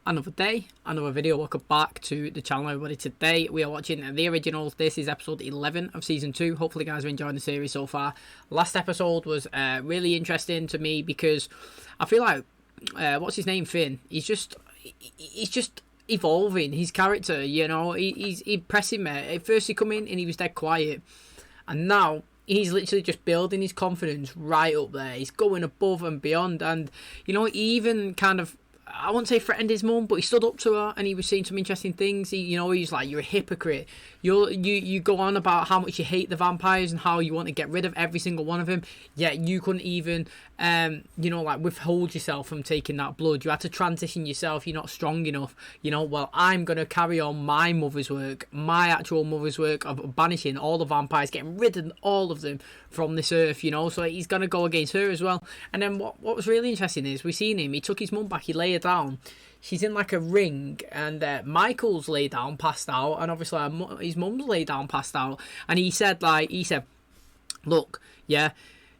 Another day, another video. Welcome back to the channel, everybody. Today we are watching the originals. This is episode 11 of season 2. Hopefully you guys are enjoying the series so far. Last episode was really interesting to me because I feel like what's his name, Finn, he's just evolving his character, you know. He's impressing me. At first he come in and he was dead quiet, and now he's literally just building his confidence right up there. He's going above and beyond, and you know, he even kind of, I wouldn't say threatened his mum, but he stood up to her and he was saying some interesting things. He's like, you're a hypocrite. You go on about how much you hate the vampires and how you want to get rid of every single one of them. Yet you couldn't even, withhold yourself from taking that blood. You had to transition yourself. You're not strong enough. Well, I'm going to carry on my mother's work, my actual mother's work of banishing all the vampires, getting rid of all of them from this earth, So he's going to go against her as well. And then what was really interesting is we seen him. He took his mum back. He lay her down. She's in like a ring, and Michael's laid down, passed out, and obviously his mum's laid down, passed out. And he said, look, yeah,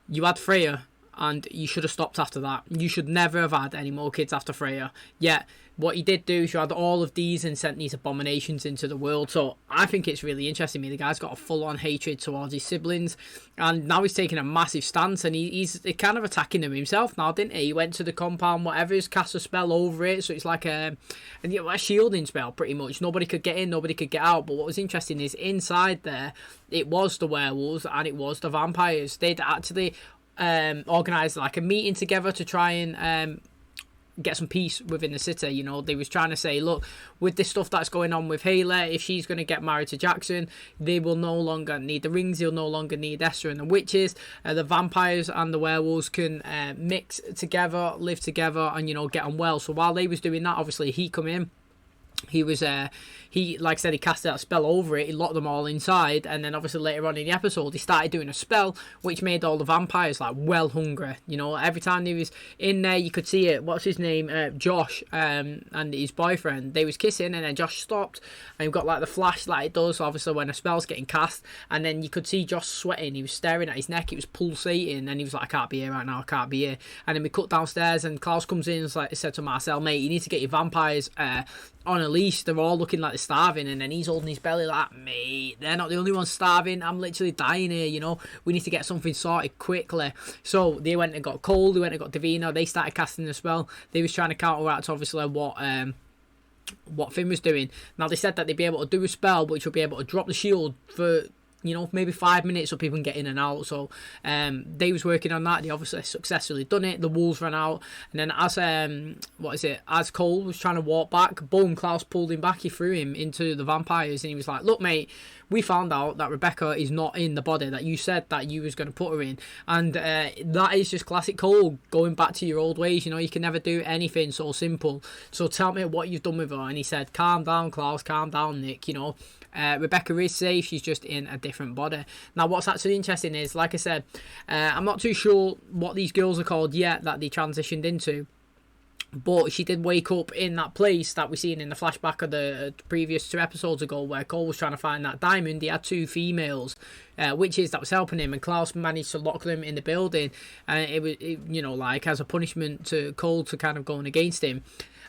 you had Freya, and you should have stopped after that. You should never have had any more kids after Freya. Yeah, what he did do is you had all of these and sent these abominations into the world. So I think it's really interesting. The guy's got a full-on hatred towards his siblings, and now he's taking a massive stance, and he's kind of attacking them himself now, didn't he? He went to the compound, whatever, he's cast a spell over it, so it's like a shielding spell pretty much. Nobody could get in, nobody could get out. But what was interesting is inside there, it was the werewolves and it was the vampires. They'd actually organised like a meeting together to try and get some peace within the city. They was trying to say, look, with this stuff that's going on with Haley, if she's going to get married to Jackson, they will no longer need the rings, they'll no longer need Esther and the witches. The vampires and the werewolves can mix together, live together, and get on well. So while they was doing that, obviously he come in. He was, like I said, he cast that spell over it. He locked them all inside, and then obviously later on in the episode, he started doing a spell which made all the vampires like well hungry. Every time he was in there, you could see it. What's his name? Josh, and his boyfriend. They was kissing, and then Josh stopped, and he got like the flash like it does, obviously when a spell's getting cast, and then you could see Josh sweating. He was staring at his neck. It was pulsating, and he was like, I can't be here right now. I can't be here. And then we cut downstairs, and Klaus comes in and said to Marcel, mate, you need to get your vampires on a leash. They're all looking like they're starving, and then he's holding his belly like, mate, they're not the only ones starving. I'm literally dying here. We need to get something sorted quickly. So they went and got Cole, they went and got Davina. They started casting the spell. They was trying to counteract obviously what Finn was doing. Now they said that they'd be able to do a spell which would be able to drop the shield for maybe 5 minutes so people can get in and out. So they was working on that. They obviously successfully done it. The wolves ran out, and then as Cole was trying to walk back, boom, Klaus pulled him back. He threw him into the vampires, and he was like, look mate, we found out that Rebecca is not in the body that you said that you was going to put her in. And that is just classic Cole, going back to your old ways. You can never do anything so simple. So tell me what you've done with her. And he said, calm down Klaus, calm down Nick. Rebecca is safe, she's just in a different body. Now what's actually interesting is, like I said, I'm not too sure what these girls are called yet that they transitioned into, but she did wake up in that place that we seen in the flashback of the previous 2 episodes ago, where Cole was trying to find that diamond. He had 2 females witches that was helping him, and Klaus managed to lock them in the building, and it was as a punishment to Cole to kind of going against him.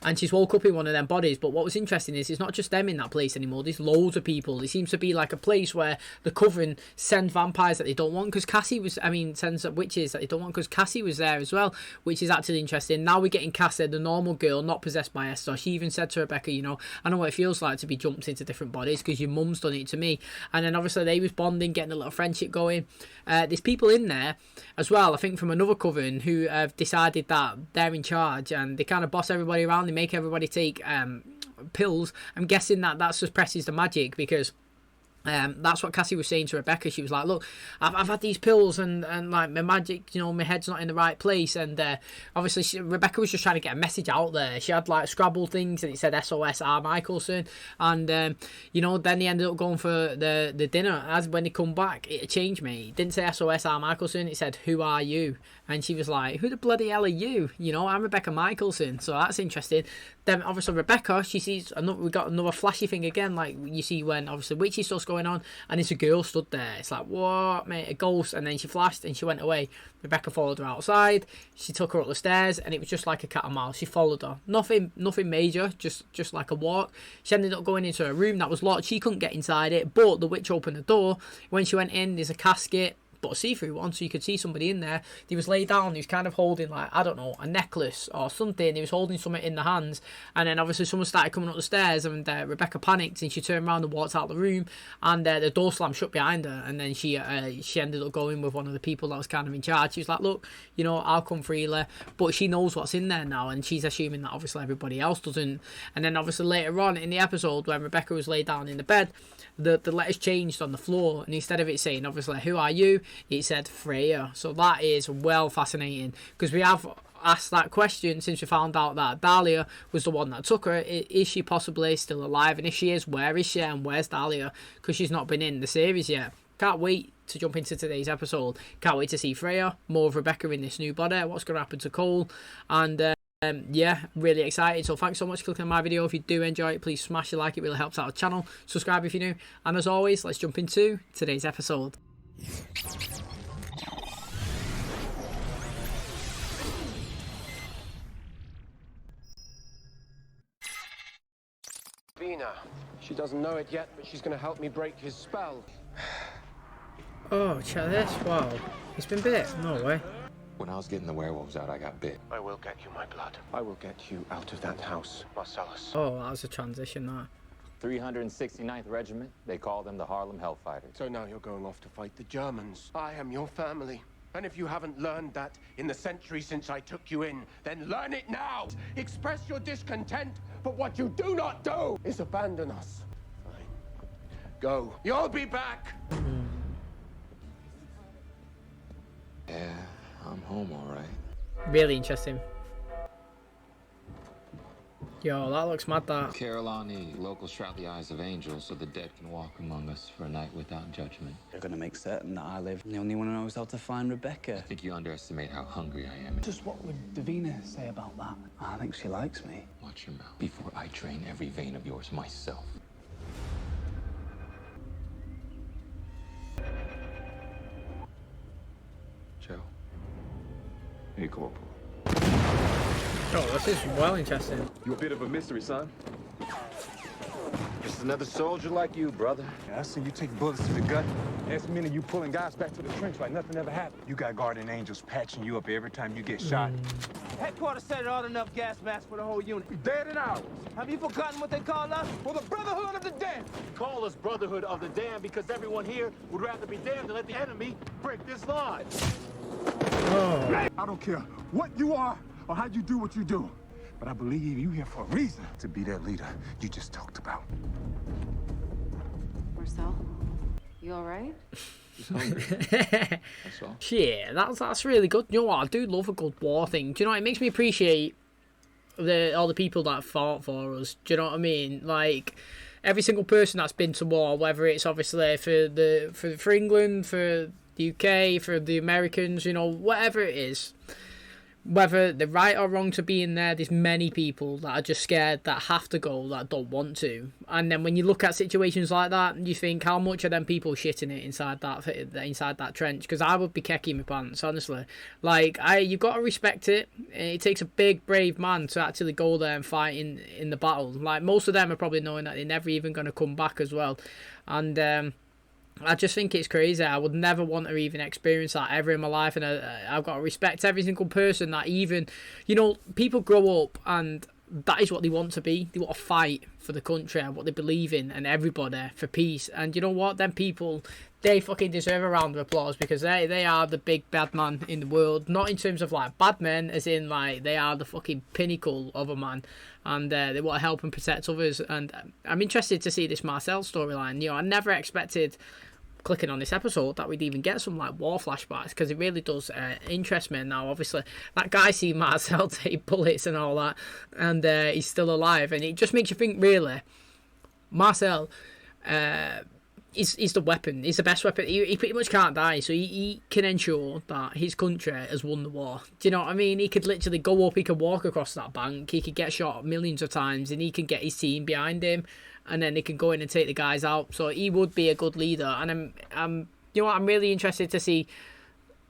And she's woke up in one of them bodies. But what was interesting is it's not just them in that place anymore. There's loads of people. It seems to be like a place where the Coven send vampires that they don't want, because sends witches that they don't want, because Cassie was there as well, which is actually interesting. Now we're getting Cassie, the normal girl, not possessed by Esther. She even said to Rebecca, I know what it feels like to be jumped into different bodies, because your mum's done it to me. And then obviously they was bonding, getting a little friendship going. There's people in there as well, I think from another Coven, who have decided that they're in charge, and they kind of boss everybody around. They make everybody take pills. I'm guessing that suppresses the magic, because that's what Cassie was saying to Rebecca. She was like, look, I've had these pills, and like my magic, my head's not in the right place. And obviously Rebecca was just trying to get a message out there. She had like Scrabble things, and it said SOS R. Michelson. And then they ended up going for the dinner. As when they come back, it changed me. It didn't say SOS R. Michelson, it said, who are you? And she was like, who the bloody hell are you? I'm Rebecca Michelson. So that's interesting. Then obviously Rebecca, she sees another. We got another flashy thing again, like you see when obviously witchy stuff's going on, and it's a girl stood there. It's like, what, mate, a ghost? And then she flashed and she went away. Rebecca followed her outside. She took her up the stairs, and it was just like a cat and mouse. She followed her. Nothing major, just like a walk. She ended up going into a room that was locked. She couldn't get inside it, but the witch opened the door. When she went in, there's a casket, but a see-through one, so you could see somebody in there. He was laid down, he was kind of holding, like, I don't know, a necklace or something. He was holding something in the hands, and then obviously someone started coming up the stairs, and Rebecca panicked, and she turned around and walked out of the room, and the door slammed shut behind her, and then she ended up going with one of the people that was kind of in charge. She was like, look, you know, I'll come freely, but she knows what's in there now, and she's assuming that obviously everybody else doesn't. And then obviously later on in the episode, when Rebecca was laid down in the bed, the letters changed on the floor, and instead of it saying obviously who are you, it said Freya. So that is well fascinating, because we have asked that question since we found out that Dahlia was the one that took her. Is she possibly still alive, and if she is, where is she, and where's Dahlia, because she's not been in the series yet. Can't wait to jump into today's episode. Can't wait to see Freya, more of Rebecca in this new body, what's going to happen to Cole, and yeah, really excited. So thanks so much for clicking on my video. If you do enjoy it, please smash a like, it really helps out the channel. Subscribe if you're new, and as always, let's jump into today's episode. Vina, she doesn't know it yet, but she's going to help me break his spell. Oh, check this. Wow, he's been bit. No way. When I was getting the werewolves out, I got bit. I will get you my blood. I will get you out of that house, Marcellus. Oh, that was a transition, that. 369th Regiment. They call them the Harlem Hellfighters. So now you're going off to fight the Germans. I am your family. And if you haven't learned that in the century since I took you in, then learn it now. Express your discontent, but what you do not do is abandon us. Fine. Go. You'll be back. Yeah, I'm home all right. Really interesting. Yo, that looks mad, that. Caroline E. Locals shroud the eyes of angels so the dead can walk among us for a night without judgment. They're gonna make certain that I live. The only one who knows how to find Rebecca. I think you underestimate how hungry I am. Just what would Davina say about that? I think she likes me. Watch your mouth before I drain every vein of yours myself. Joe. Hey, Corporal. Oh, this is well interesting. You a bit of a mystery, son. Just another soldier like you, brother. Yeah, I see you take bullets to the gut. Next minute, you pulling guys back to the trench like nothing ever happened. You got guardian angels patching you up every time you get shot. Headquarters said there aren't enough gas masks for the whole unit. We dead in hours. Have you forgotten what they call us? For the Brotherhood of the Damned. Call us Brotherhood of the Damned because everyone here would rather be damned than let the enemy break this line. Oh. I don't care what you are or how you do what you do, but I believe you here for a reason to be that leader you just talked about. Marcel, you all right? That's all. Yeah, that's really good. You know what? I do love a good war thing. Do you know what? It makes me appreciate all the people that fought for us. Do you know what I mean? Like every single person that's been to war, whether it's obviously for England, for the UK, for the Americans, you know, whatever it is. Whether they're right or wrong to be in there, there's many people that are just scared, that have to go, that don't want to. And then when you look at situations like that, you think, how much are them people shitting it inside that trench? Because I would be kecking my pants, honestly. Like, you've got to respect it. It takes a big, brave man to actually go there and fight in the battle. Like, most of them are probably knowing that they're never even going to come back as well. And I just think it's crazy. I would never want to even experience that ever in my life, and I've got to respect every single person that even, you know, people grow up and that is what they want to be. They want to fight for the country and what they believe in and everybody for peace. And you know what? Them people, they fucking deserve a round of applause because they are the big bad man in the world. Not in terms of like bad men, as in like they are the fucking pinnacle of a man. And they want to help and protect others. And I'm interested to see this Marcel storyline. You know, I never expected, clicking on this episode, that we'd even get some like war flashbacks, because it really does interest me. Now obviously that guy see Marcel take bullets and all that, and he's still alive, and it just makes you think, really, Marcel is the weapon. He's the best weapon. He pretty much can't die, so he can ensure that his country has won the war. Do you know what I mean? He could literally go up, he could walk across that bank, he could get shot millions of times, and he can get his team behind him, and then he can go in and take the guys out. So he would be a good leader, and I'm you know what, I'm really interested to see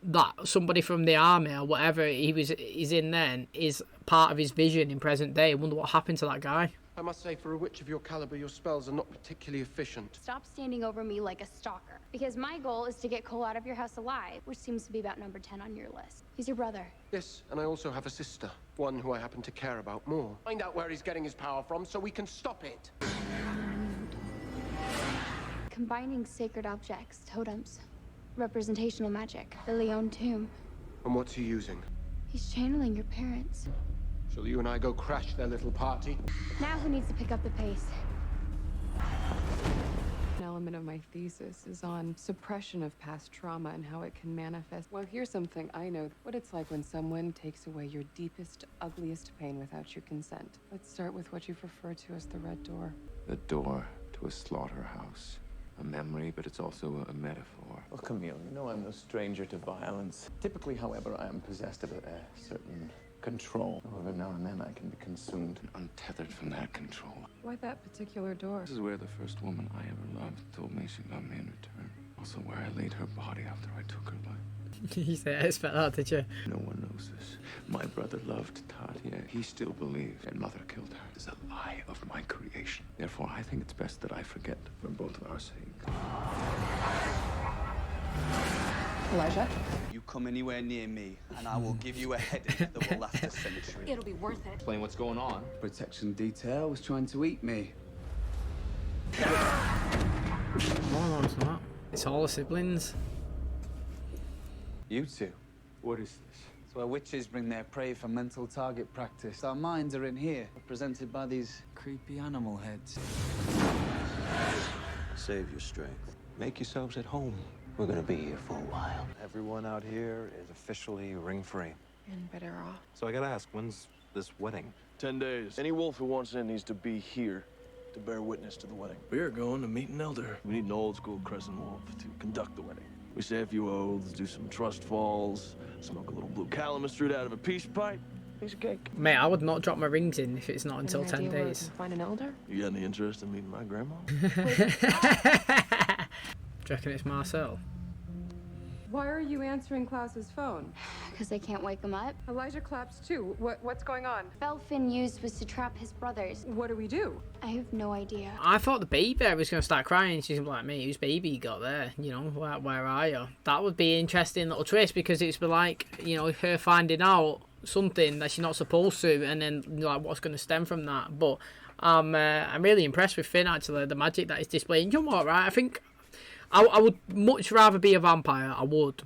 that somebody from the army or whatever he's in then is part of his vision in present day. I wonder what happened to that guy. I must say, for a witch of your caliber, your spells are not particularly efficient. Stop standing over me like a stalker. Because my goal is to get Cole out of your house alive, which seems to be about number 10 on your list. He's your brother. Yes, and I also have a sister. One who I happen to care about more. Find out where he's getting his power from so we can stop it. Combining sacred objects, totems, representational magic, the Leon tomb. And what's he using? He's channeling your parents. Shall you and I go crash their little party? Now who needs to pick up the pace? An element of my thesis is on suppression of past trauma and how it can manifest. Well, here's something I know. What it's like when someone takes away your deepest, ugliest pain without your consent. Let's start with what you've referred to as the red door. The door to a slaughterhouse. A memory, but it's also a metaphor. Well, Camille, you know I'm no stranger to violence. Typically, however, I am possessed of a certain control. However, now and then I can be consumed and untethered from that control. Why that particular door? This is where the first woman I ever loved told me she loved me in return. Also where I laid her body after I took her life. You said I expect that, did you? No one knows this. My brother loved Tatia. He still believes that mother killed her. It's a lie of my creation. Therefore, I think it's best that I forget for both of our sake. Elijah? You come anywhere near me, and I will give you a headache that will last a century. It'll be worth it. Explain what's going on. Protection detail was trying to eat me. No, it's not. It's all the siblings. You two? What is this? It's where witches bring their prey for mental target practice. Our minds are in here, represented by these creepy animal heads. Save your strength. Make yourselves at home. We're gonna be here for a while. Everyone out here is officially ring-free. And better off. So I gotta ask, when's this wedding? 10 days. Any wolf who wants in needs to be here to bear witness to the wedding. We're going to meet an elder. We need an old-school crescent wolf to conduct the wedding. We say a few oaths, do some trust falls, smoke a little blue calamus fruit out of a peace pipe. Piece of cake. Mate, I would not drop my rings in if it's not until 10 days. Find an elder? You got any interest in meeting my grandma? Do you reckon it's Marcel? Why are you answering Klaus's phone? Because I can't wake him up. Elijah claps too. What's going on? Spell Finn used was to trap his brothers. What do we do? I have no idea. I thought the baby was going to start crying. She's like, mate, whose baby you got there? You know, where are you? That would be an interesting little twist, because it's like, you know, her finding out something that she's not supposed to, and then like what's going to stem from that. But I'm really impressed with Finn, actually, the magic that he's displaying. You know what, right? I think I would much rather be a vampire. I would.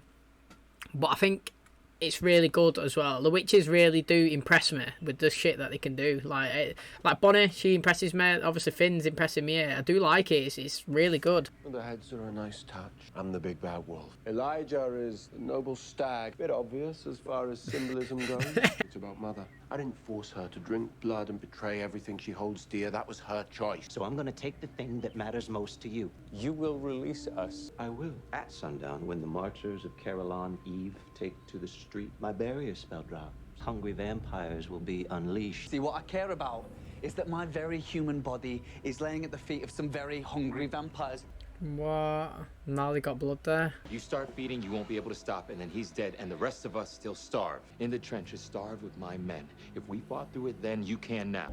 But I think it's really good as well. The witches really do impress me with the shit that they can do. Like Bonnie, she impresses me. Obviously, Finn's impressing me. I do like it. It's really good. The heads are a nice touch. I'm the big bad wolf. Elijah is the noble stag. Bit obvious as far as symbolism goes. It's about mother. I didn't force her to drink blood and betray everything she holds dear. That was her choice. So I'm gonna take the thing that matters most to you. You will release us. I will. At sundown, when the marchers of Caroline Eve take to the street, my barrier spell drops. Hungry vampires will be unleashed. See, what I care about is that my very human body is laying at the feet of some very hungry vampires. What? Now they got blood there. You start feeding, you won't be able to stop, and then he's dead, and the rest of us still starve. In the trenches, starve with my men. If we fought through it then, you can now.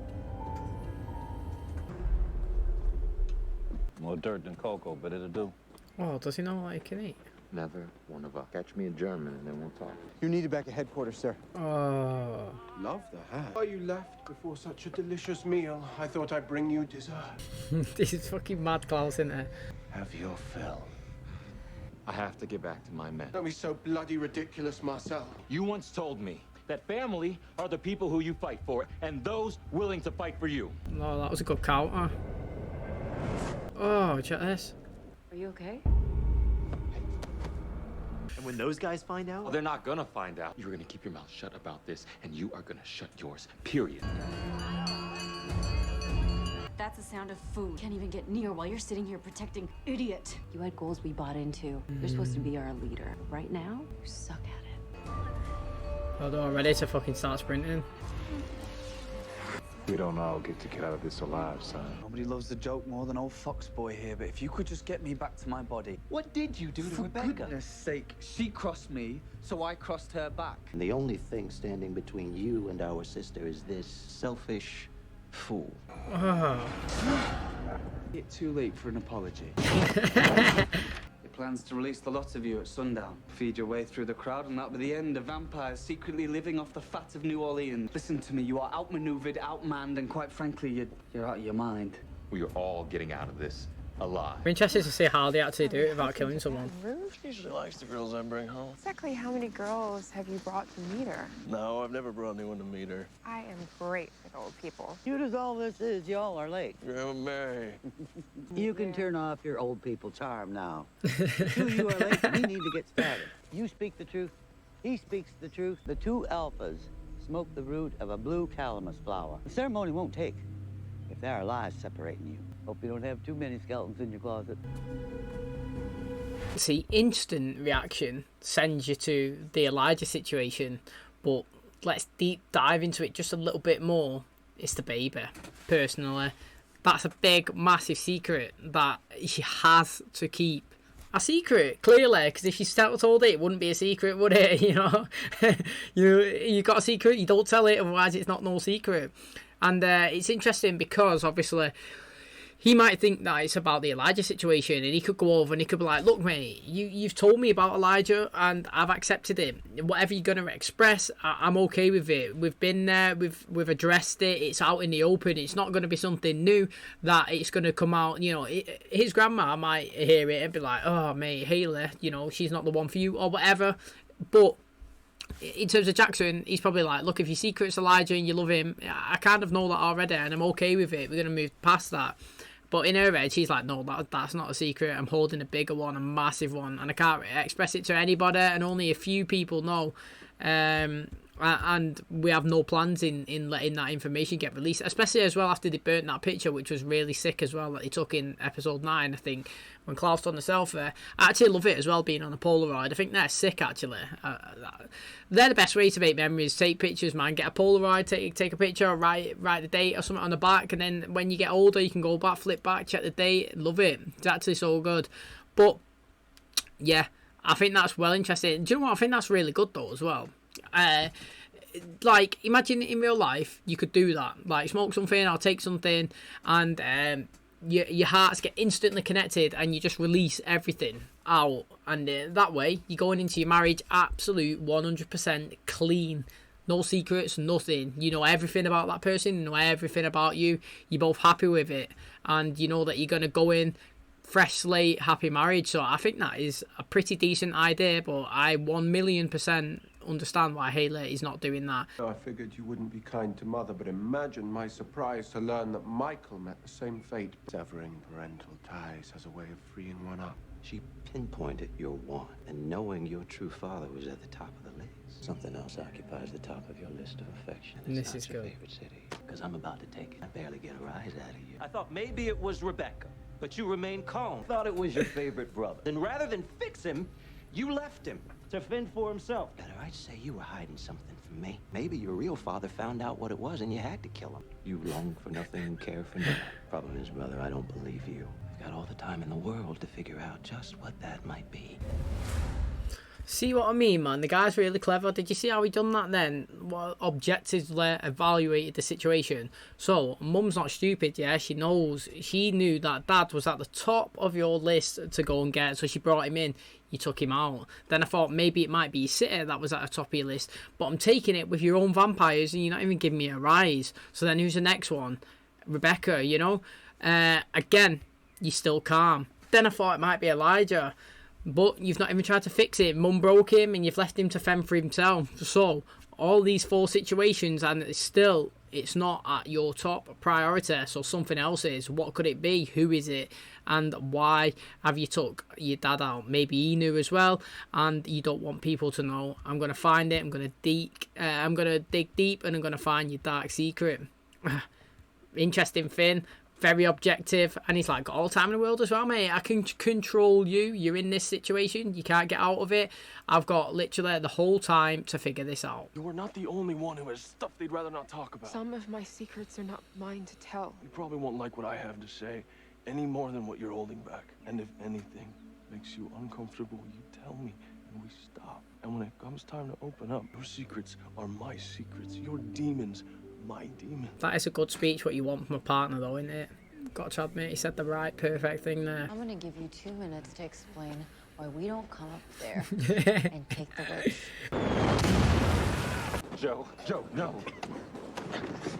More dirt than cocoa, but it'll do. Oh, does he know what he can eat? Never one of us. Catch me in German, and then we'll talk. You need it back at headquarters, sir. Oh. Love the hat. Why you left before such a delicious meal? I thought I'd bring you dessert. This is fucking mad Klaus, isn't it? Have your fill. I have to get back to my men. Don't be so bloody ridiculous, Marcel. You once told me that family are the people who you fight for, and those willing to fight for you. No, that was a good counter. Oh, check this. Are you okay? And when those guys find out? Well, they're not gonna find out. You're gonna keep your mouth shut about this, and you are gonna shut yours, period. That's the sound of food. Can't even get near while you're sitting here protecting idiot. You had goals we bought into. You're supposed to be our leader. Right now, you suck at it. Hold on, I'm ready to fucking start sprinting. We don't all get out of this alive, son. Nobody loves the joke more than old Foxboy here, but if you could just get me back to my body. What did you do to Rebecca? For goodness sake, she crossed me, so I crossed her back. And the only thing standing between you and our sister is this selfish fool. It's too late for an apology. It plans to release the lot of you at sundown. Feed your way through the crowd, and that'll be the end of vampires secretly living off the fat of New Orleans. Listen to me, you are outmaneuvered, outmanned, and quite frankly, you're out of your mind. We are all getting out of this alive. I'm interested to see how they actually do it without killing someone. Usually likes the girls I bring home. Exactly how many girls have you brought to meet her? No, I've never brought anyone to meet her. I am great with old people. Cute as all this is, y'all are late. Grandma Mary. You can turn off your old people charm now. The two of you are late, we need to get started. You speak the truth, he speaks the truth. The two alphas smoke the root of a blue calamus flower. The ceremony won't take if there are lies separating you. Hope you don't have too many skeletons in your closet. See, instant reaction sends you to the Elijah situation, but let's deep dive into it just a little bit more. It's the baby. Personally, that's a big, massive secret that she has to keep a secret, clearly, because if she told it, it wouldn't be a secret, would it? You know, you got a secret, you don't tell it, otherwise it's not no secret. And it's interesting because obviously he might think that it's about the Elijah situation, and he could go over and he could be like, look mate, you've told me about Elijah and I've accepted it. Whatever you're going to express, I'm okay with it. We've been there, we've addressed it, it's out in the open. It's not going to be something new that it's going to come out, you know. His grandma might hear it and be like, oh mate, Haley, you know, she's not the one for you or whatever. But in terms of Jackson, he's probably like, look, if your secret's Elijah and you love him, I kind of know that already and I'm okay with it. We're going to move past that. But in her head, she's like, no, that's not a secret. I'm holding a bigger one, a massive one, and I can't express it to anybody, and only a few people know. And we have no plans in letting that information get released, especially as well after they burnt that picture, which was really sick as well, that they took in episode 9, I think, when Klaus done the selfie. I actually love it as well, being on a Polaroid. I think they're sick, actually. They're the best way to make memories. Take pictures, man. Get a Polaroid, take a picture, write the date or something on the back, and then when you get older, you can go back, flip back, check the date. Love it. It's actually so good. But, yeah, I think that's well interesting. Do you know what? I think that's really good, though, as well. Like, imagine in real life you could do that, like smoke something or take something, and your hearts get instantly connected and you just release everything out, and that way you're going into your marriage absolute 100% clean, no secrets, nothing. You know everything about that person, you know everything about you, you're both happy with it, and you know that you're going to go in fresh slate, happy marriage. So I think that is a pretty decent idea, but I 1,000,000% understand why Haley is not doing that. I figured you wouldn't be kind to Mother, but imagine my surprise to learn that Michael met the same fate. Severing parental ties has a way of freeing one up. She pinpointed your want, and knowing your true father was at the top of the list. Something else occupies the top of your list of affection. And this is your good. favorite city, because I'm about to take it. I barely get a rise out of you. I thought maybe it was Rebecca, but you remained calm. Thought it was your favorite brother. Then rather than fix him, you left him to fend for himself. Better I'd say you were hiding something from me. Maybe your real father found out what it was and you had to kill him. You long for nothing and care for nothing. Problem is, brother, I don't believe you. I've got all the time in the world to figure out just what that might be. See what I mean, man? The guy's really clever. Did you see how he done that then? Well, objectively evaluated the situation. So, Mum's not stupid, yeah? She knows. She knew that Dad was at the top of your list to go and get, so she brought him in. You took him out. Then I thought maybe it might be your sitter that was at the top of your list, but I'm taking it with your own vampires and you're not even giving me a rise. So then who's the next one? Rebecca, you know? Again, you're still calm. Then I thought it might be Elijah. But you've not even tried to fix it. Mum broke him and you've left him to fend for himself. So, all these 4 situations, and it's not at your top priority. So, something else is. What could it be? Who is it? And why have you took your dad out? Maybe he knew as well, and you don't want people to know. I'm going to find it. I'm going to dig deep, and I'm going to find your dark secret. Interesting, Finn. very objective, and he's like, got all the time in the world as well, mate. I can control you. You're in this situation. You can't get out of it. I've got literally the whole time to figure this out. You are not the only one who has stuff they'd rather not talk about. Some of my secrets are not mine to tell. You probably won't like what I have to say any more than what you're holding back. And if anything makes you uncomfortable, you tell me and we stop. And when it comes time to open up, your secrets are my secrets. Your demons, my demons. That is a good speech, what you want from a partner, though, isn't it? Got to admit, he said the right, perfect thing there. I'm gonna give you 2 minutes to explain why we don't come up there and take the risk. Joe, no.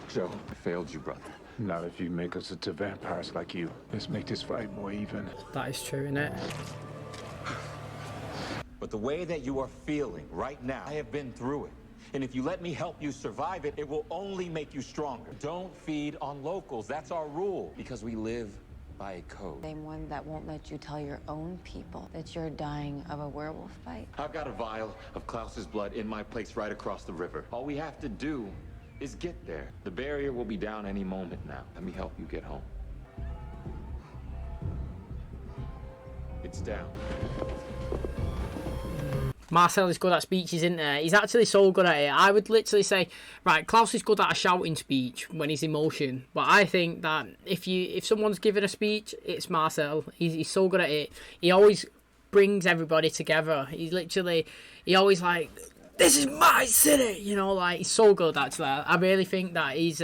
Joe, I failed you, brother. Not if you make us into vampires like you. Let's make this fight more even. That is true, isn't it? But the way that you are feeling right now, I have been through it. And if you let me help you survive it, it will only make you stronger. Don't feed on locals. That's our rule. Because we live by a code. Same one that won't let you tell your own people that you're dying of a werewolf bite. I've got a vial of Klaus's blood in my place right across the river. All we have to do is get there. The barrier will be down any moment now. Let me help you get home. It's down. Marcel is good at speeches, isn't there? He's actually so good at it. I would literally say, right, Klaus is good at a shouting speech when he's in motion. But I think that if someone's giving a speech, it's Marcel. He's so good at it. He always brings everybody together. He always like, this is my city, you know, like, he's so good, actually. I really think that he's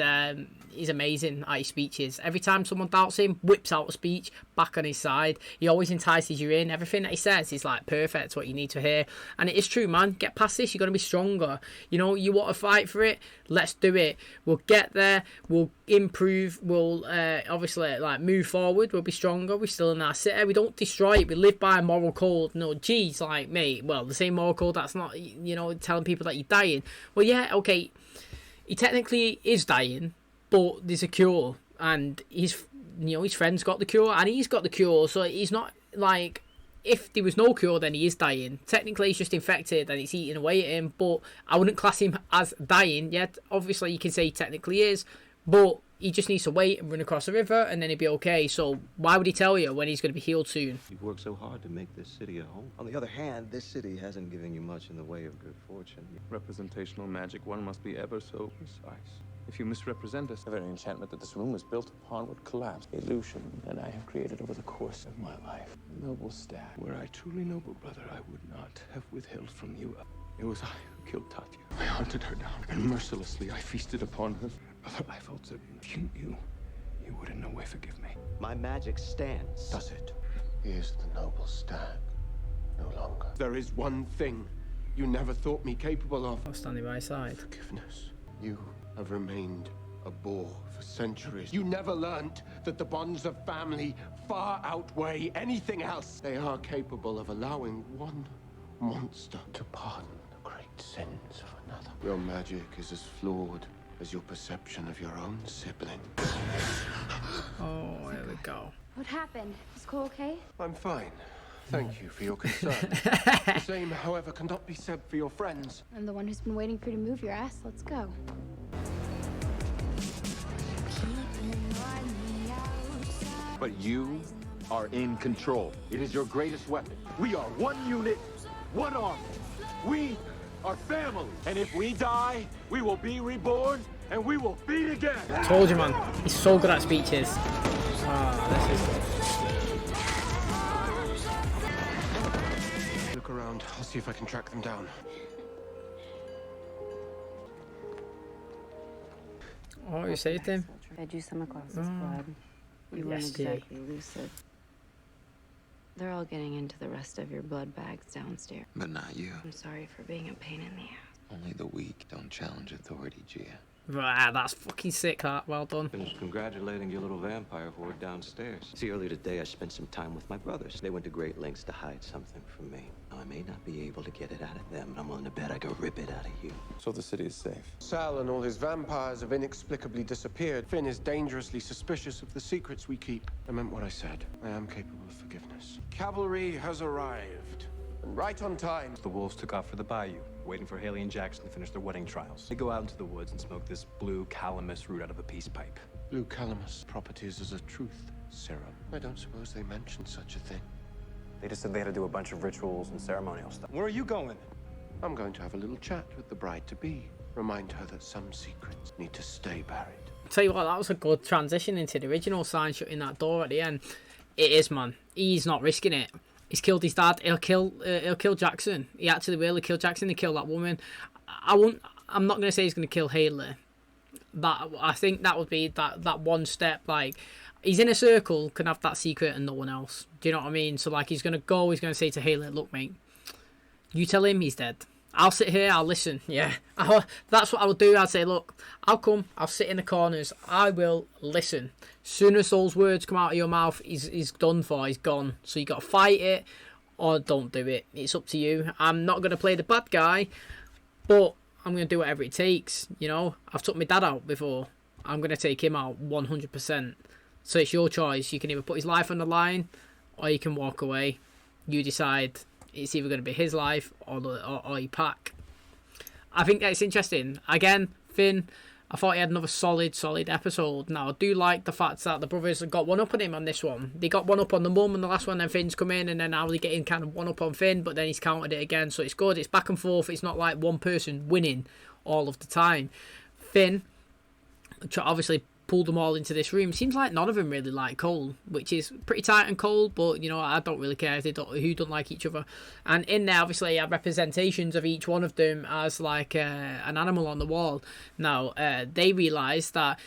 amazing at his speeches. Every time someone doubts him, whips out a speech back on his side. He always entices you in. Everything that he says is like perfect, what you need to hear. And it is true, man. Get past this. You're going to be stronger. You know, you want to fight for it? Let's do it. We'll get there. We'll improve. We'll obviously like move forward. We'll be stronger. We're still in our city. We don't destroy it. We live by a moral code. No, geez, like, mate, well, the same moral code that's not, you know, telling people that you're dying. Well, yeah, okay. He technically is dying, but there's a cure, and his friend's got the cure, and he's got the cure, so he's not like, if there was no cure, then he is dying. Technically, he's just infected, and it's eating away at him, but I wouldn't class him as dying yet. Obviously, you can say he technically is, but he just needs to wait and run across the river, and then he'll be okay. So why would he tell you when he's going to be healed soon? You've worked so hard to make this city a home. On the other hand, this city hasn't given you much in the way of good fortune. Representational magic, one must be ever so precise. If you misrepresent us, the very enchantment that this room was built upon would collapse. Illusion, and I have created over the course of my life. Noble staff. Were I truly noble, brother, I would not have withheld from you. It was I who killed Tatia. I hunted her down, and mercilessly I feasted upon her. Brother, I felt certain if you knew, you would in no way forgive me. My magic stands. Does it? He is the noble stag. No longer. There is one thing you never thought me capable of. I'll stand by his side. Forgiveness. You have remained a bore for centuries. You never learned that the bonds of family far outweigh anything else. They are capable of allowing one monster to pardon the great sins of another. Your magic is as flawed as your perception of your own sibling. Oh, there we go. What happened? Is Cole okay? I'm fine. Thank you for your concern. The same, however, cannot be said for your friends. I'm the one who's been waiting for you to move your ass. Let's go. But you are in control. It is your greatest weapon. We are one unit, one army. We are family. And if we die, we will be reborn, and we will feed again. Told you, man. He's so good at speeches. This is good. Look around. I'll see if I can track them down. Oh, you saved him? Fed you some of Klaus's blood. You weren't exactly lucid. They're all getting into the rest of your blood bags downstairs. But not you. I'm sorry for being a pain in the ass. Only the weak don't challenge authority, Gia. Right, that's fucking sick, that. Well done. Finished congratulating your little vampire horde downstairs. See, earlier today I spent some time with my brothers. They went to great lengths to hide something from me. Now, I may not be able to get it out of them, but I'm willing to bet I could rip it out of you. So the city is safe. Sal and all his vampires have inexplicably disappeared. Finn is dangerously suspicious of the secrets we keep. I meant what I said. I am capable of forgiveness. Cavalry has arrived. And right on time. The wolves took off for the bayou, waiting for Haley and Jackson to finish their wedding trials. They go out into the woods and smoke this blue calamus root out of a peace pipe. Blue calamus properties as a truth serum. I don't suppose they mentioned such a thing. They just said they had to do a bunch of rituals and ceremonial stuff. Where are you going? I'm going to have a little chat with the bride-to-be. Remind her that some secrets need to stay buried. Tell you what, that was a good transition into the original sign shutting that door at the end. It is, man. He's not risking it. He's killed his dad. He'll kill Jackson. He actually will. He'll kill Jackson. He'll kill that woman. I'm not going to say he's going to kill Haley. I think that would be that one step. Like, he's in a circle, can have that secret and no one else. Do you know what I mean? So, like, he's going to go. He's going to say to Haley, look, mate, you tell him he's dead. I'll sit here, I'll listen, yeah. That's what I'll do. I'll say, look, I'll come, I'll sit in the corners, I will listen. As soon as those words come out of your mouth, he's done for, he's gone. So you got to fight it or don't do it. It's up to you. I'm not going to play the bad guy, but I'm going to do whatever it takes, you know. I've took my dad out before. I'm going to take him out 100%. So it's your choice. You can either put his life on the line or you can walk away. You decide. It's either going to be his life or your pack. I think that's interesting. Again, Finn, I thought he had another solid episode. Now, I do like the fact that the brothers got one up on him on this one. They got one up on the mum on the last one, then Finn's come in, and then now they're getting kind of one up on Finn, but then he's countered it again. So it's good. It's back and forth. It's not like one person winning all of the time. Finn obviously pulled them all into this room. Seems like none of them really like Cole, which is pretty tight and cold, but you know, I don't really care if who don't like each other. And in there, obviously, you have representations of each one of them as like an animal on the wall. Now, they realise that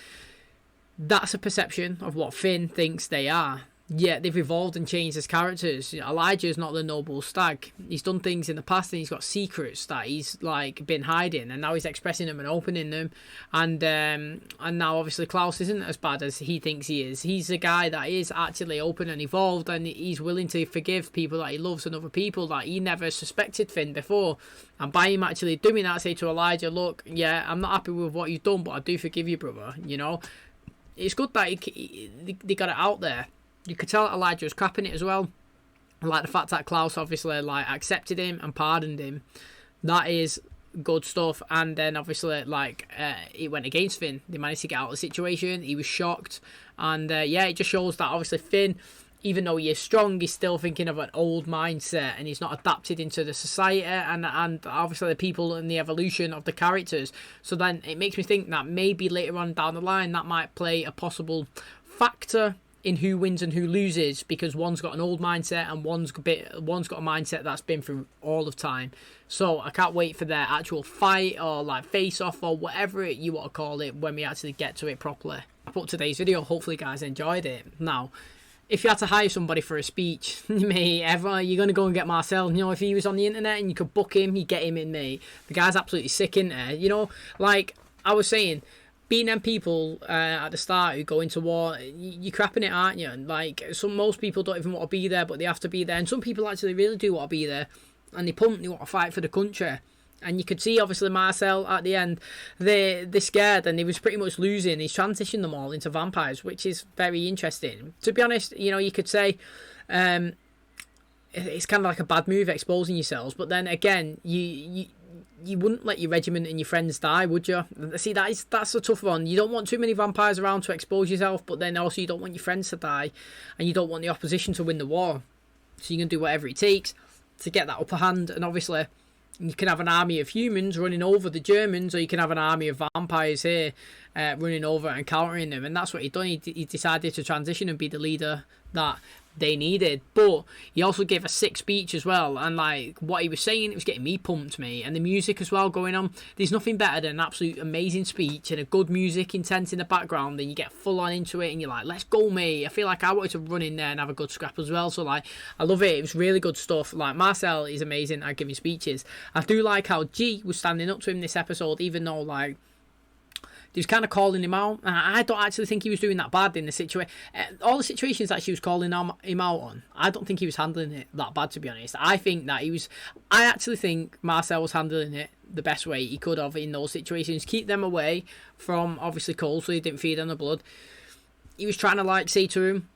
that's a perception of what Finn thinks they are. Yeah, they've evolved and changed as characters. Elijah's not the noble stag. He's done things in the past and he's got secrets that he's like been hiding, and now he's expressing them and opening them. And now obviously Klaus isn't as bad as he thinks he is. He's a guy that is actually open and evolved, and he's willing to forgive people that he loves and other people that he never suspected Finn before. And by him actually doing that, say to Elijah, look, yeah, I'm not happy with what you've done, but I do forgive you, brother. You know, it's good that they got it out there. You could tell Elijah was crapping it as well. I like the fact that Klaus obviously like accepted him and pardoned him. That is good stuff. And then obviously like it went against Finn. They managed to get out of the situation. He was shocked. And yeah, it just shows that obviously Finn, even though he is strong, he's still thinking of an old mindset and he's not adapted into the society and obviously the people and the evolution of the characters. So then it makes me think that maybe later on down the line that might play a possible factor in who wins and who loses, because one's got an old mindset and one's got a mindset that's been through all of time. So I can't wait for their actual fight or like face off or whatever you want to call it when we actually get to it properly. I put today's video. Hopefully you guys enjoyed it. Now, if you had to hire somebody for a speech, mate, you're going to go and get Marcel. You know, if he was on the internet and you could book him, you get him in, mate. The guy's absolutely sick, isn't there? You know, like I was saying, being them people at the start who go into war, you're crapping it, aren't you? And like most people don't even want to be there, but they have to be there. And some people actually really do want to be there, and they want to fight for the country. And you could see obviously Marcel at the end, they're scared, and he was pretty much losing. He's transitioned them all into vampires, which is very interesting. To be honest, you know, you could say it's kind of like a bad move exposing yourselves, but then again, you wouldn't let your regiment and your friends die, would you? See, that's a tough one. You don't want too many vampires around to expose yourself, but then also you don't want your friends to die, and you don't want the opposition to win the war. So you can do whatever it takes to get that upper hand, and obviously you can have an army of humans running over the Germans, or you can have an army of vampires here running over and countering them, and that's what he done. He decided to transition and be the leader that they needed. But he also gave a sick speech as well, and like what he was saying, it was getting me pumped, mate. And the music as well going on, there's nothing better than an absolute amazing speech and a good music intense in the background, and you get full on into it and you're like, let's go, mate. I feel like I wanted to run in there and have a good scrap as well. So like, I love it. It was really good stuff. Like, Marcel is amazing at giving speeches. I do like how G was standing up to him this episode, even though like he was kind of calling him out. And I don't actually think he was doing that bad in the situation. All the situations that she was calling him out on, I don't think he was handling it that bad, to be honest. I actually think Marcel was handling it the best way he could have in those situations. Keep them away from, obviously, Cole, so he didn't feed on the blood. He was trying to, like, say to him,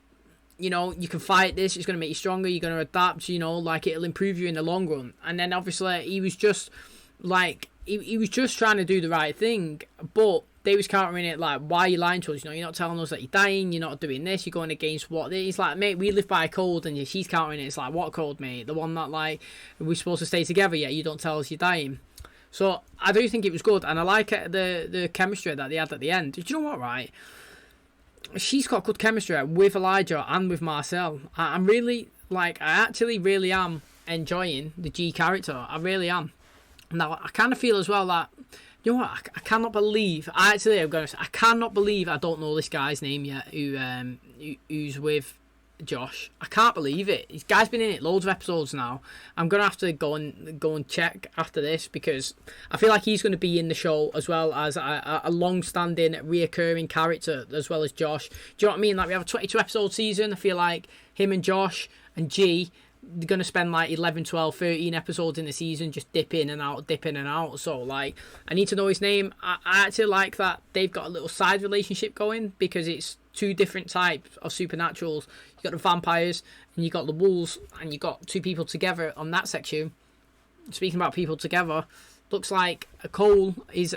you know, you can fight this, it's going to make you stronger, you're going to adapt, you know, like, it'll improve you in the long run. And then, obviously, he was just, like, he was just trying to do the right thing, but they was countering it like, why are you lying to us? You know, you're not telling us that you're dying, you're not doing this, you're going against what. He's like, mate, we live by a code, and she's countering it. It's like, what code, mate? The one that, like, we're supposed to stay together, yet you don't tell us you're dying. So I do think it was good, and I like the chemistry that they had at the end. Do you know what, right? She's got good chemistry with Elijah and with Marcel. I'm really, like, I actually really am enjoying the G character. I really am. Now, I kind of feel as well that, you know what, I cannot believe, I cannot believe I don't know this guy's name yet, who's with Josh. I can't believe it. This guy's been in it loads of episodes now. I'm going to have to go and check after this, because I feel like he's going to be in the show as well as a long-standing, reoccurring character, as well as Josh. Do you know what I mean? Like, we have a 22-episode season. I feel like him and Josh and G, they're going to spend like 11, 12, 13 episodes in the season just dip in and out. So, like, I need to know his name. I actually like that they've got a little side relationship going, because it's two different types of supernaturals. You got the vampires and you got the wolves, and you got two people together on that section. Speaking about people together, looks like Cole is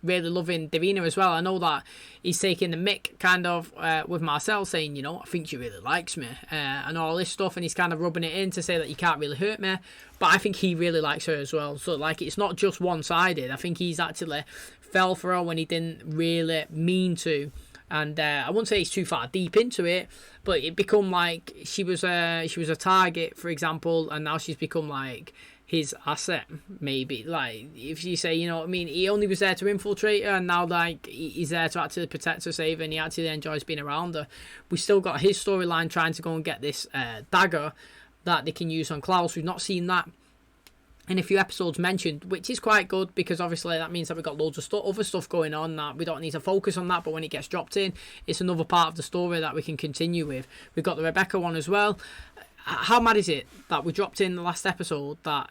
really loving Davina as well. I know that he's taking the mick kind of with Marcel, saying, you know, I think she really likes me and all this stuff, and he's kind of rubbing it in to say that you can't really hurt me, but I think he really likes her as well. So, like, it's not just one-sided. I think he's actually fell for her when he didn't really mean to. And I wouldn't say he's too far deep into it, but it become like she was a target, for example, and now she's become like his asset, maybe. Like, if you say, you know what I mean, he only was there to infiltrate her, and now, like, he's there to actually protect her, save her, and he actually enjoys being around her. We still got his storyline trying to go and get this dagger that they can use on Klaus. We've not seen that in a few episodes mentioned, which is quite good, because obviously that means that we've got loads of other stuff going on that we don't need to focus on that, but when it gets dropped in, it's another part of the story that we can continue with. We've got the Rebecca one as well. How mad is it that we dropped in the last episode that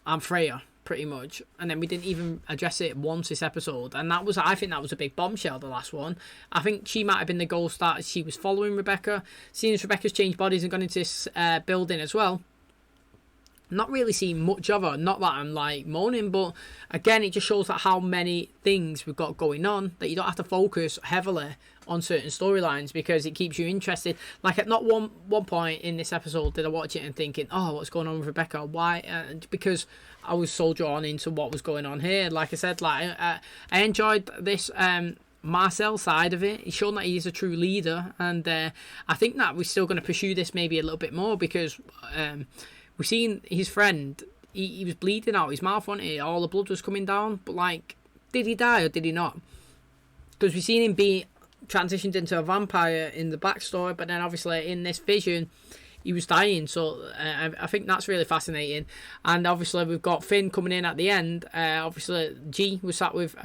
I'm Freya, pretty much, and then we didn't even address it once this episode, and that was, I think that was a big bombshell, the last one. I think she might have been the ghost that she was following Rebecca. Seeing as Rebecca's changed bodies and gone into this building as well, not really seen much of her. Not that I'm like moaning, but again, it just shows that how many things we've got going on, that you don't have to focus heavily on certain storylines, because it keeps you interested. Like, at not one point in this episode did I watch it and thinking, oh, what's going on with Rebecca? Why? Because I was so drawn into what was going on here. Like I said, like I enjoyed this Marcel side of it. He's shown that he's a true leader, and I think that we're still going to pursue this maybe a little bit more, because we've seen his friend, he was bleeding out his mouth, wasn't he? All the blood was coming down. But, like, did he die or did he not? Because we've seen him be transitioned into a vampire in the backstory, but then obviously in this vision, he was dying. So I think that's really fascinating. And obviously we've got Finn coming in at the end. Obviously G was sat with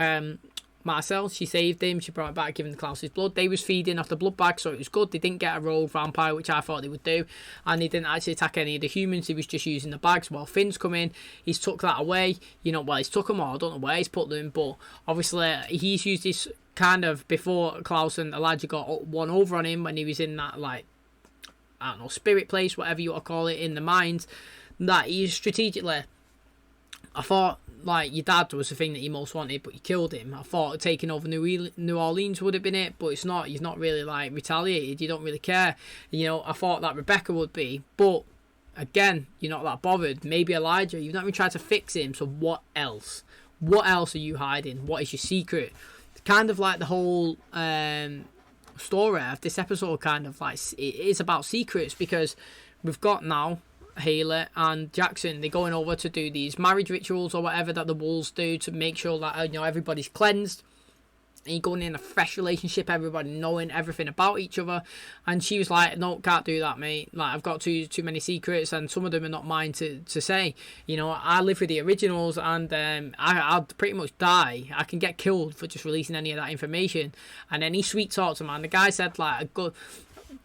Marcel. She saved him. She brought it back, giving the Klaus his blood. They was feeding off the blood bag, so it was good. They didn't get a rogue vampire, which I thought they would do, and he didn't actually attack any of the humans. He was just using the bags. While Finn's come in, he's took that away. You know, well, he's took them all. I don't know where he's put them, but obviously he's used this kind of before Klaus and Elijah got one over on him, when he was in that, like, I don't know, spirit place, whatever you want to call it, in the mind, that he strategically, I thought, like, your dad was the thing that you most wanted, but you killed him. I thought taking over New Orleans would have been it, but it's not. He's not really, like, retaliated. You don't really care. You know, I thought that Rebecca would be, but again, you're not that bothered. Maybe Elijah, you've not even tried to fix him, so what else? What else are you hiding? What is your secret? Kind of like the whole story of this episode, kind of like, it is about secrets, because we've got now Haley and Jackson, they're going over to do these marriage rituals or whatever that the wolves do to make sure that, you know, everybody's cleansed, and you're going in a fresh relationship, everybody knowing everything about each other. And she was like, no, can't do that, mate. Like, I've got too many secrets, and some of them are not mine to say. You know, I live with the originals, and I'd pretty much die. I can get killed for just releasing any of that information. And then he sweet talked him, and the guy said, like,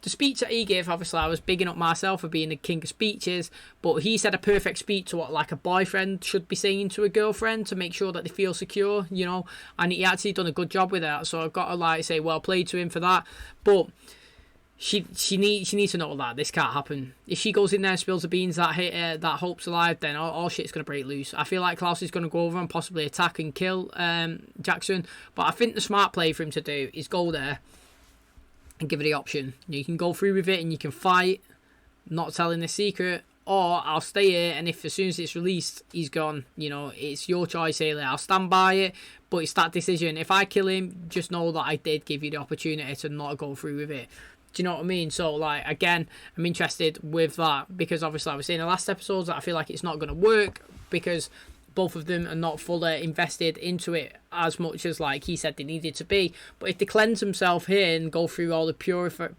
the speech that he gave, obviously I was bigging up myself for being the king of speeches, but he said a perfect speech to what, like, a boyfriend should be saying to a girlfriend to make sure that they feel secure, you know, and he actually done a good job with that. So I've got to, like, say well played to him for that. But she needs to know that this can't happen. If she goes in there and spills the beans that Hope's alive, then all shit's going to break loose. I feel like Klaus is going to go over and possibly attack and kill Jackson, but I think the smart play for him to do is go there and give her the option. You can go through with it and you can fight, not telling the secret, or I'll stay here, and if as soon as it's released, he's gone. You know, it's your choice, Haley. I'll stand by it, but it's that decision. If I kill him, just know that I did give you the opportunity to not go through with it. Do you know what I mean? So, like, again, I'm interested with that, because obviously I was saying in the last episodes that I feel like it's not going to work because both of them are not fully invested into it as much as, like, he said they needed to be. But if they cleanse themselves here and go through all the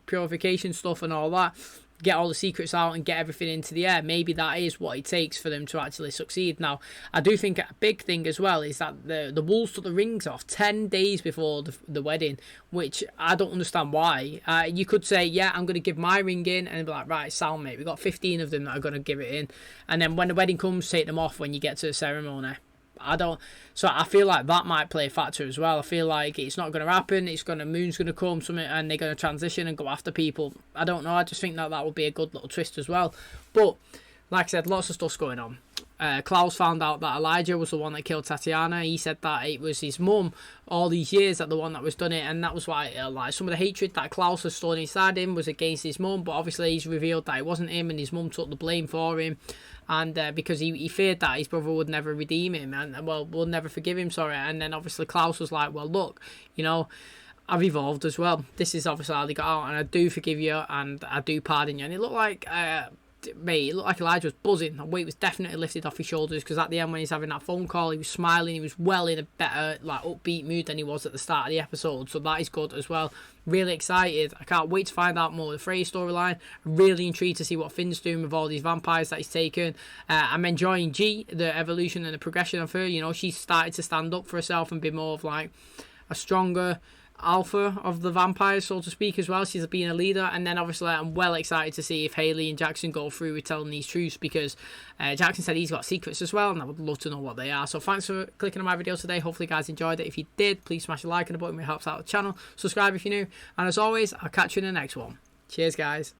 purification stuff and all that, get all the secrets out and get everything into the air, maybe that is what it takes for them to actually succeed. Now, I do think a big thing as well is that the Wolves took the rings off 10 days before the wedding, which I don't understand why. You could say, yeah, I'm going to give my ring in, and be like, right, sound, mate, we've got 15 of them that are going to give it in, and then when the wedding comes, take them off when you get to the ceremony. So I feel like that might play a factor as well. I feel like it's not going to happen. Moon's going to come, something, and they're going to transition and go after people. I don't know. I just think that would be a good little twist as well. But like I said, lots of stuff's going on. Klaus found out that Elijah was the one that killed Tatiana. He said that it was his mum all these years that the one that was done it, and that was why like some of the hatred that Klaus has stored inside him was against his mum. But obviously he's revealed that it wasn't him, and his mum took the blame for him. And because he feared that his brother would never redeem him, and would never forgive him, sorry. And then obviously Klaus was like, well, look, you know, I've evolved as well. This is obviously how they got out, and I do forgive you, and I do pardon you. And it looked like, mate, it looked like Elijah was buzzing. The weight was definitely lifted off his shoulders, because at the end when he's having that phone call, he was smiling. He was well in a better, like, upbeat mood than he was at the start of the episode. So that is good as well. Really excited. I can't wait to find out more of the Frey storyline. Really intrigued to see what Finn's doing with all these vampires that he's taken. I'm enjoying G, the evolution and the progression of her. You know, she's started to stand up for herself and be more of like a stronger alpha of the vampires, so to speak, as well. She's being a leader. And then obviously I'm well excited to see if Haley and Jackson go through with telling these truths, because Jackson said he's got secrets as well, and I would love to know what they are. So thanks for clicking on my video today. Hopefully you guys enjoyed it. If you did, please smash a like on the button. It helps out the channel. Subscribe if you're new, and as always, I'll catch you in the next one. Cheers, guys.